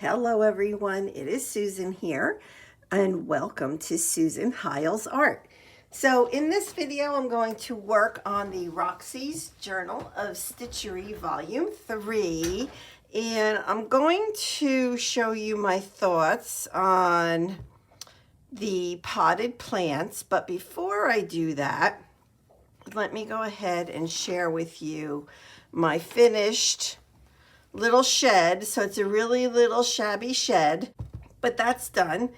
Hello everyone, it is Susan here and welcome to Susan Hiles Art. So in this video I'm going to work on the Roxy's Journal of Stitchery Volume 3 and I'm going to show you my thoughts on the potted plants, but before I do that, let me go ahead and share with you my finished little shed. So it's a really little shabby shed, but that's done.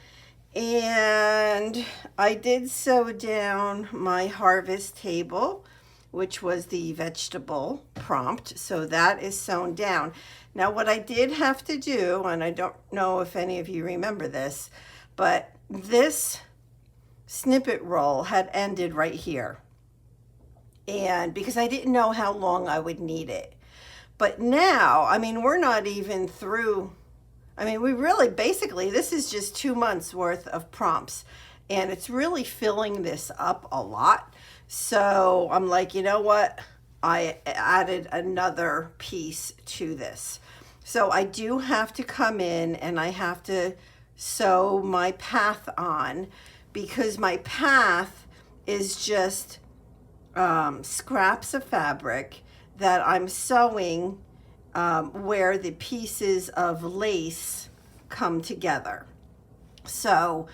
And I did sew down my harvest table, which was the vegetable prompt. So that is sewn down. Now what I did have to do, and I don't know if any of you remember this, but this snippet roll had ended right here. And because I didn't know how long I would need it. But now, I mean, we're not even through. I mean, we really, basically, this is just 2 months worth of prompts. And it's really filling this up a lot. So I'm like, you know what? I added another piece to this. So I do have to come in and I have to sew my path on, because my path is just scraps of fabric that I'm sewing where the pieces of lace come together. So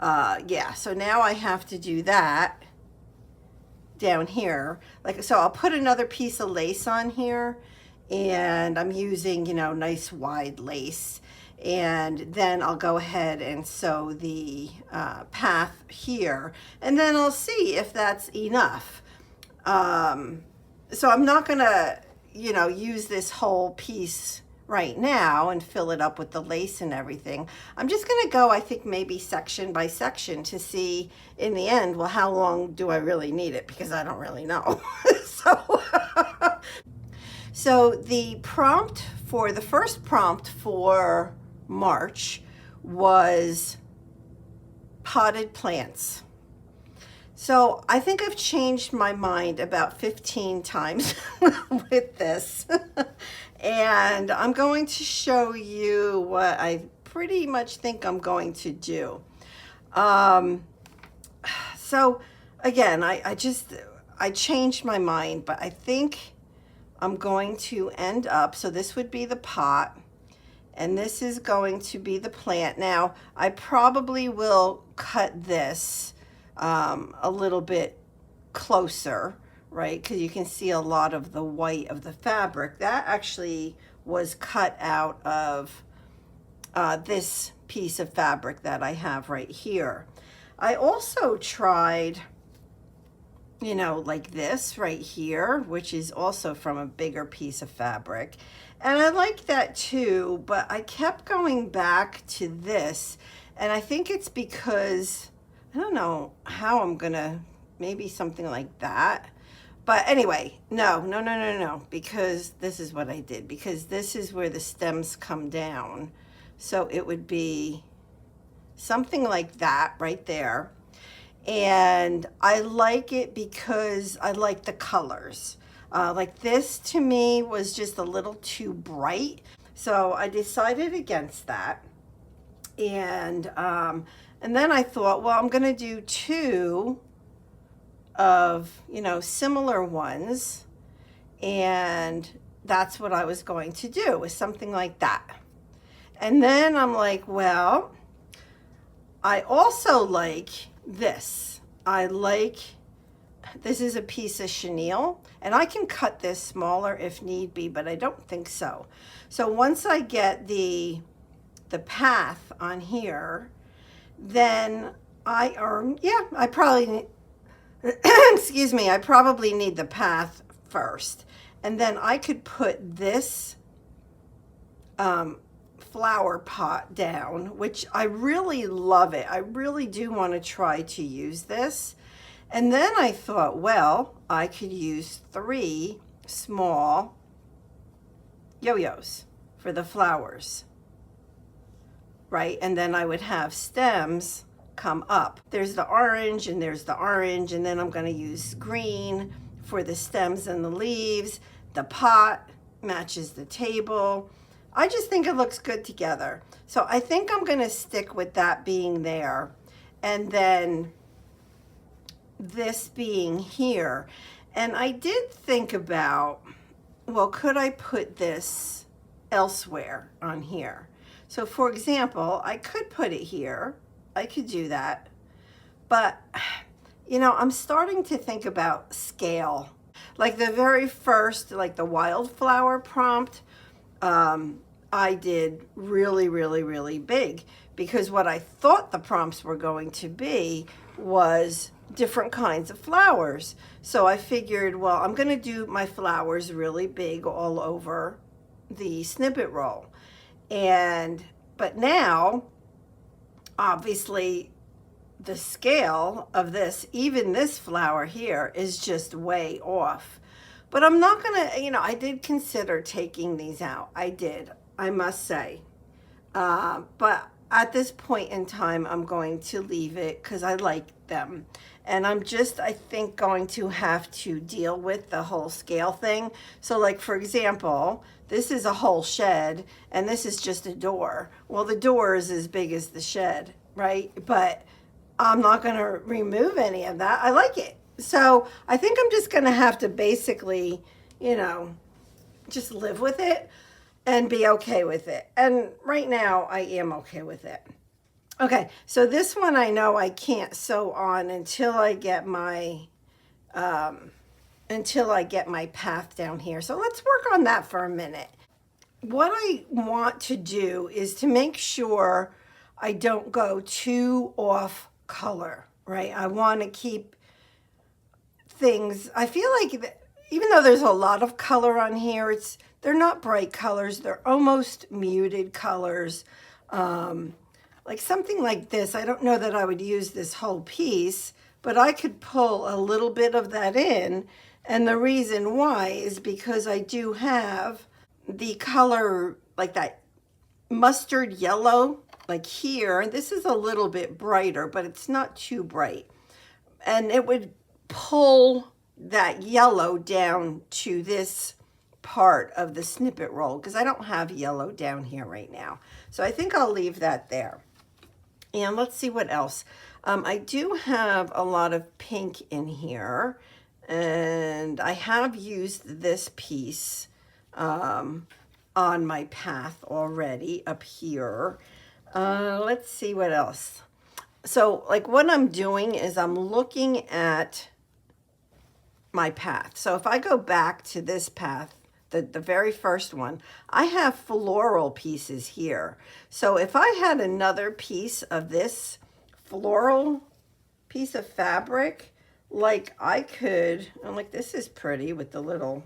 yeah, so now I have to do that down here. Like, so I'll put another piece of lace on here, and I'm using, you know, nice wide lace, and then I'll go ahead and sew the path here, and then I'll see if that's enough. So I'm not gonna, you know, use this whole piece right now and fill it up with the lace and everything. I'm just gonna go, I think, maybe section by section to see in the end, well, how long do I really need it? Because I don't really know. So the prompt for the first prompt for March was potted plants. So I think I've changed my mind about 15 times with this. And I'm going to show you what I pretty much think I'm going to do. So again, I changed my mind, but I think I'm going to end up, so this would be the pot, and this is going to be the plant. Now, I probably will cut this a little bit closer, right? Because you can see a lot of the white of the fabric. That actually was cut out of this piece of fabric that I have right here. I also tried, you know, like this right here, which is also from a bigger piece of fabric. And I like that too, but I kept going back to this. And I think it's because I don't know how I'm gonna, maybe something like that. But anyway, no, because this is what I did, because this is where the stems come down. So it would be something like that right there. And I like it because I like the colors. Like this to me was just a little too bright. So I decided against that. And then I thought, well, I'm gonna do two of, you know, similar ones. And that's what I was going to do, was something like that. And then I'm like, well, I also like this. This is a piece of chenille, and I can cut this smaller if need be, but I don't think so. So once I get the path on here, then I probably need, excuse me, I probably need the path first. And then I could put this flower pot down, which I really love it. I really do want to try to use this. And then I thought, well, I could use 3 small yo-yos for the flowers, right? And then I would have stems come up. There's the orange and there's the orange, and then I'm going to use green for the stems and the leaves. The pot matches the table. I just think it looks good together. So I think I'm going to stick with that being there, and then this being here. And I did think about, well, could I put this elsewhere on here? So for example, I could put it here. I could do that. But, you know, I'm starting to think about scale. Like the very first, like the wildflower prompt, I did really, really, really big, because what I thought the prompts were going to be was different kinds of flowers. So I figured, well, I'm going to do my flowers really big all over the snippet roll. But now, obviously, the scale of this, even this flower here, is just way off. But I'm not going to, you know, I did consider taking these out. I did, I must say. But at this point in time, I'm going to leave it because I like them. And I'm just, I think, going to have to deal with the whole scale thing. So like, for example, this is a whole shed and this is just a door. Well, the door is as big as the shed, right? But I'm not going to remove any of that. I like it. So I think I'm just going to have to basically, you know, just live with it and be okay with it. And right now I am okay with it. Okay, so this one I know I can't sew on until I get my path down here. So let's work on that for a minute. What I want to do is to make sure I don't go too off color, right? I want to keep things, I feel like even though there's a lot of color on here, they're not bright colors, they're almost muted colors. Like something like this, I don't know that I would use this whole piece, but I could pull a little bit of that in. And the reason why is because I do have the color, like that mustard yellow, like here. This is a little bit brighter, but it's not too bright. And it would pull that yellow down to this part of the snippet roll, because I don't have yellow down here right now. So I think I'll leave that there. And let's see what else. I do have a lot of pink in here, and I have used this piece on my path already up here. Let's see what else. So like what I'm doing is I'm looking at my path. So if I go back to this path, the very first one, I have floral pieces here. So if I had another piece of this floral piece of fabric, like I could, and like this is pretty with the little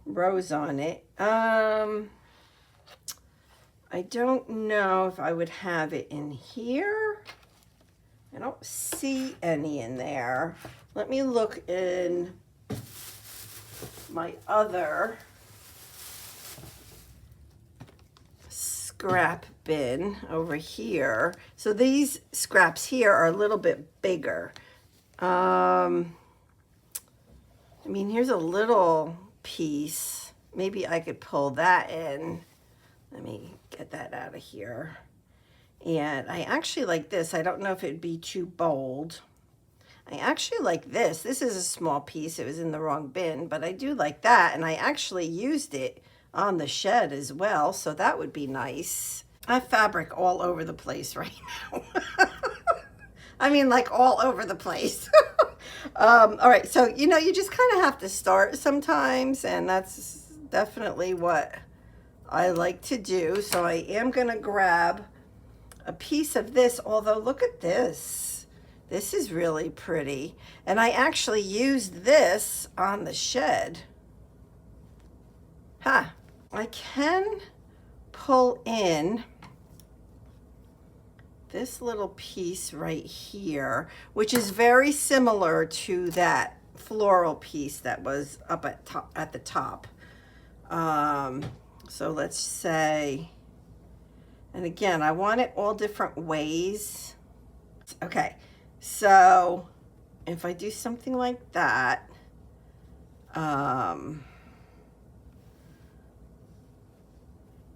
rose on it. I don't know if I would have it in here. I don't see any in there. Let me look in my other scrap bin over here. So these scraps here are a little bit bigger. I mean, here's a little piece. Maybe I could pull that in. Let me get that out of here. And I actually like this. I don't know if it'd be too bold. I actually like this. This is a small piece. It was in the wrong bin, but I do like that. And I actually used it on the shed as well, so that would be nice. I have fabric all over the place right now. I mean, like all over the place. All right, so, you know, you just kind of have to start sometimes, and that's definitely what I like to do. So I am going to grab a piece of this, although look at this. This is really pretty. And I actually used this on the shed. I can pull in this little piece right here, which is very similar to that floral piece that was up at the top. So let's say, and again, I want it all different ways. Okay, so if I do something like that,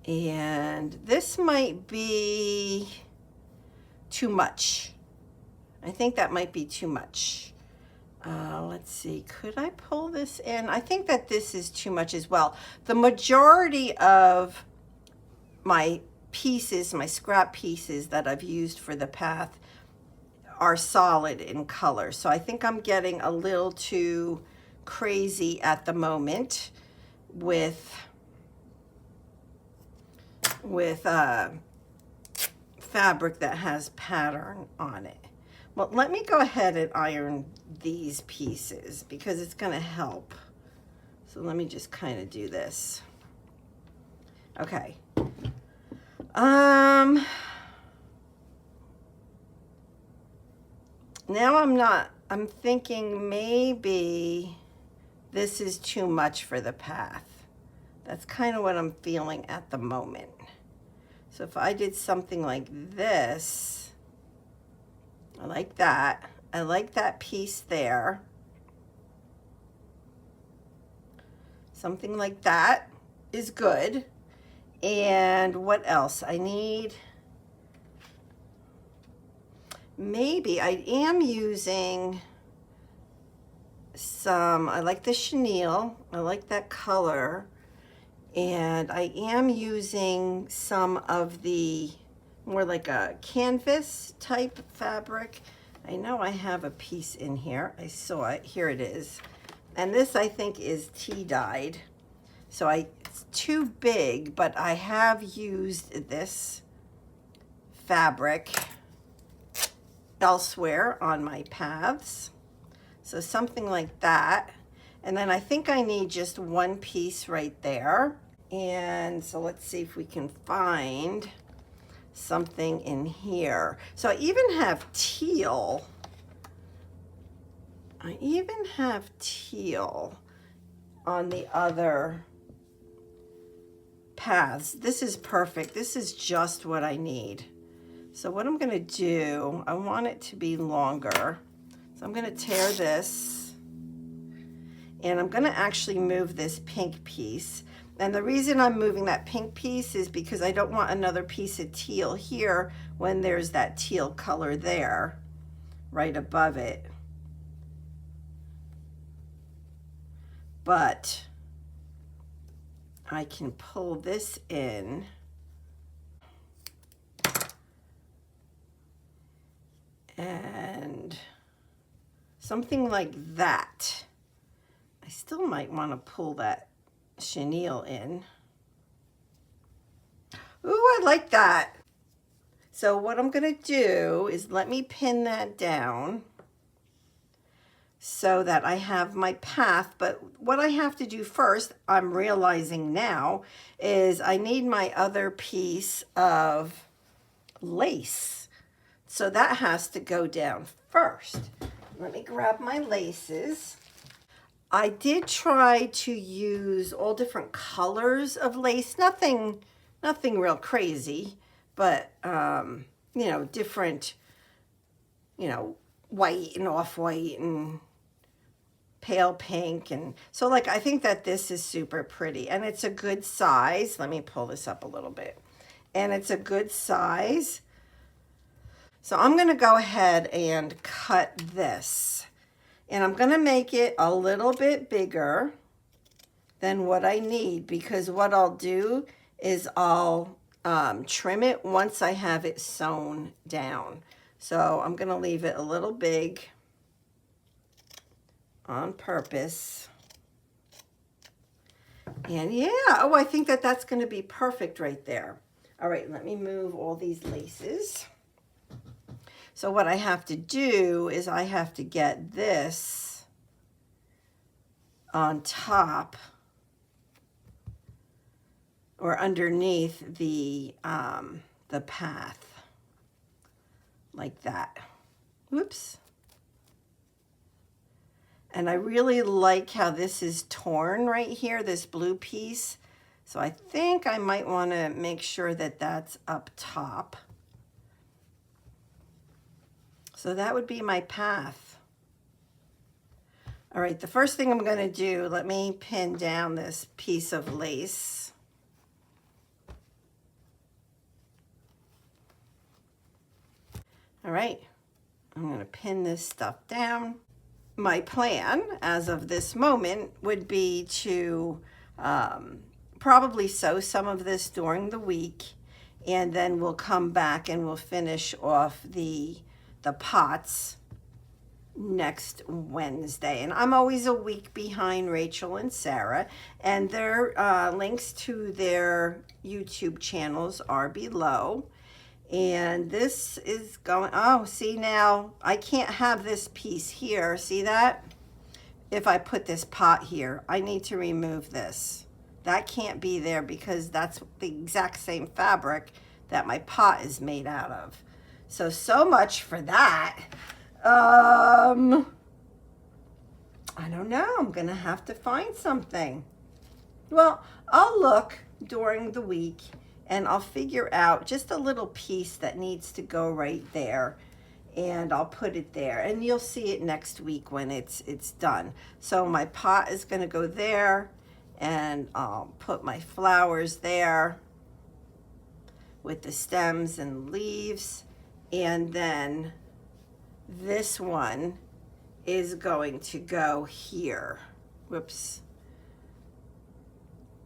And this might be too much. I think that might be too much. Let's see, could I pull this in? I think that this is too much as well. The majority of my pieces, my scrap pieces that I've used for the path are solid in color. So I think I'm getting a little too crazy at the moment with fabric that has pattern on it. Well, let me go ahead and iron these pieces because it's going to help. So let me just kind of do this. Okay. Now I'm thinking maybe this is too much for the path. That's kind of what I'm feeling at the moment. So if I did something like this, I like that. I like that piece there. Something like that is good. And what else? I need, maybe I am using some, I like the chenille. I like that color. And I am using some of the more like a canvas type fabric. I know I have a piece in here. I saw it. Here it is. And this I think is tea dyed. So it's too big, but I have used this fabric elsewhere on my paths. So something like that. And then I think I need just one piece right there. And so let's see if we can find something in here. So I even have teal. I even have teal on the other paths. This is perfect. This is just what I need. So what I'm gonna do, I want it to be longer. So I'm gonna tear this and I'm gonna actually move this pink piece. And the reason I'm moving that pink piece is because I don't want another piece of teal here when there's that teal color there, right above it. But I can pull this in. And something like that. I still might want to pull that chenille in. Ooh, I like that. So what I'm going to do is let me pin that down so that I have my path. But what I have to do first, I'm realizing now, is I need my other piece of lace. So that has to go down first. Let me grab my laces. I did try to use all different colors of lace, nothing real crazy, but you know, different, you know, white and off-white and pale pink. And so like, I think that this is super pretty and it's a good size. Let me pull this up a little bit. And it's a good size. So I'm going to go ahead and cut this. And I'm going to make it a little bit bigger than what I need, because what I'll do is I'll trim it once I have it sewn down. So I'm going to leave it a little big on purpose. And yeah, oh, I think that that's going to be perfect right there. All right, let me move all these laces. So what I have to do is I have to get this on top or underneath the path, like that. Whoops. And I really like how this is torn right here, this blue piece. So I think I might want to make sure that that's up top. So that would be my path. All right, the first thing I'm going to do, let me pin down this piece of lace. All right, I'm gonna pin this stuff down. My plan as of this moment would be to probably sew some of this during the week, and then we'll come back and we'll finish off the pots next Wednesday. And I'm always a week behind Rachel and Sarah, and their links to their YouTube channels are below. And this is going, oh, see, now I can't have this piece here. See that? If I put this pot here, I need to remove this. That can't be there because that's the exact same fabric that my pot is made out of. So much for that. I don't know. I'm going to have to find something. Well, I'll look during the week and I'll figure out just a little piece that needs to go right there, and I'll put it there, and you'll see it next week when it's done. So my pot is going to go there, and I'll put my flowers there with the stems and leaves, and then this one is going to go here. Whoops.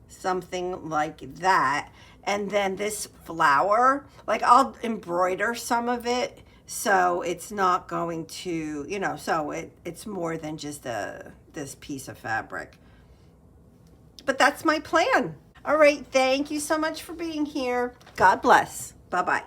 Something like that. And then this flower, like I'll embroider some of it so it's not going to, you know, so it's more than just this piece of fabric. But that's my plan. All right, thank you so much for being here. God bless. Bye-bye.